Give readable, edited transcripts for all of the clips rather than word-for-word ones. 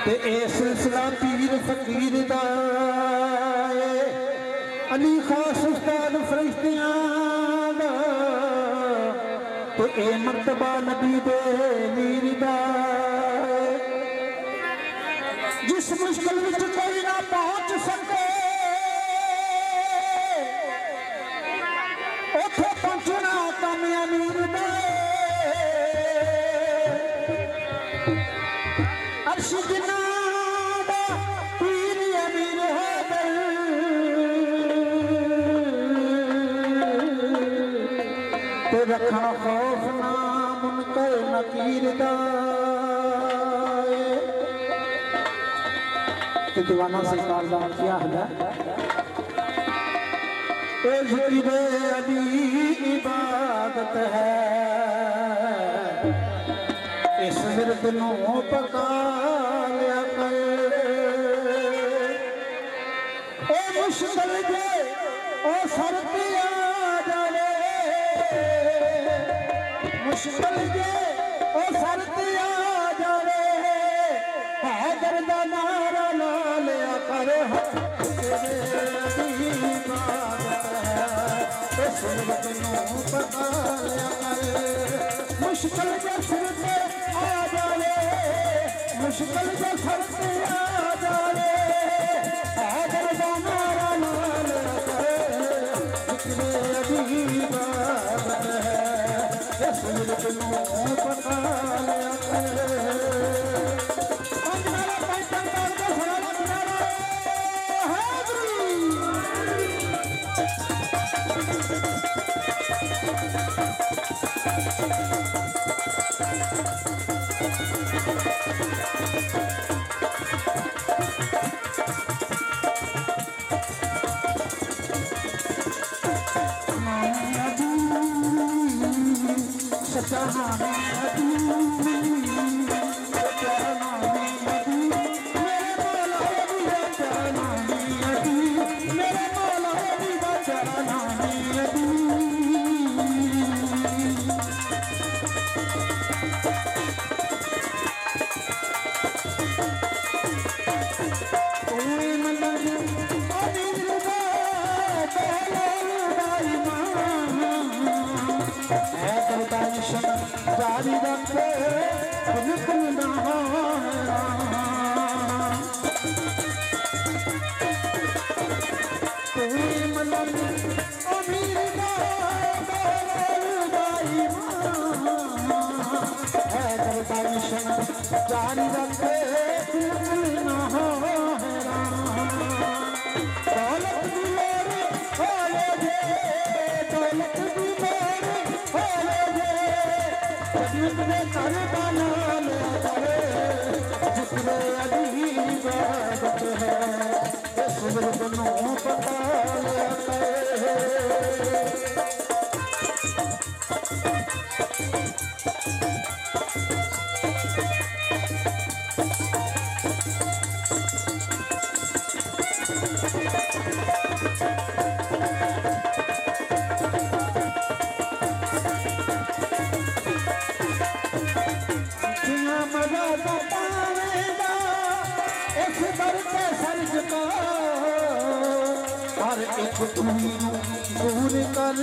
ते ए सिलसिला पीर फकीर दा अली खास उस्ताद फरिश्तियां दा ते ए मर्तबा नबी दे मीर दा जिस मुश्किल विच कोई ना पहुंच सके उथे पहुंचना कम अमीर दा अर्श जिन्ना दा पीर अमीर है ते रखना खौफ ना मुनकर नकीर दा ते दीवाना सरकार दा क्या है ए ज़िक्र अली इबादत है इस विरद नूं पका लिया कर ओ मुश्किल जे ओ सरती आ जावे मुश्किल जे ओ सरती आ जावे हैदर दा नारा ला लिया कर इस विरद नूं पका लिया कर मुश्किल जे सिर ते आ जावे मुश्किल जे सर पे आ जावे हैदर दा नारा ला लिया कर ज़िक्र अली इबादत है इस विरद नूं पका लिया कर जारी रखे बिल्कुल ना कोई मलन अमीर दा जारी रखे बिल्कुल ना दौलत दी मेरी होले जे दौलत दी मेरी होले जे जितने कर बना लिया करे जितने अली इबादत है इस विरद नूं पका लिया करे हर एक दूर कर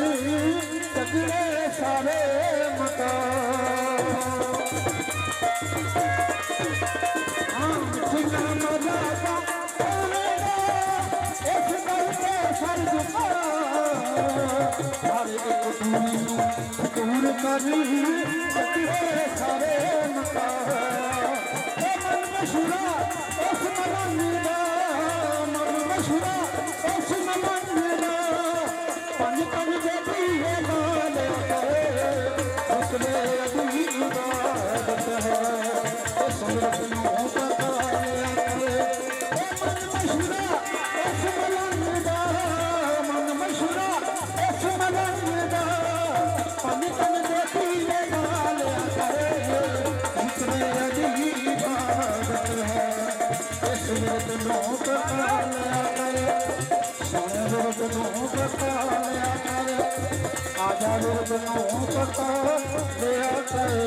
तगड़े सारे मकान जिन्ना मजा इस दर पे सर झुका हर एक दूर कर तगड़े सारे मकान मन मशहूरा उस मलन दा मन मशहूरा उस मलन दा पन पन देती है गाल करे जिसने अली इबादत है इस विरद नूं पका लिया करे मन मशहूरा उस मलन दा मन मशहूरा उस मलन दा पन पन देती है गाल करे जिसने अली इबादत है इस विरद नूं पका लिया करे सोने विरद नूं पका लिया करे आजा विरद नूं पका लिया करे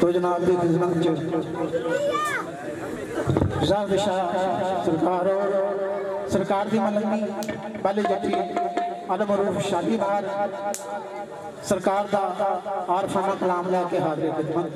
तो जनाब की खिदमत सरकार की मलंगी पहले जफी अनमरूफ शादी बाहर सरकार का आरफाना कलाम लैके हाजिर खिदमत।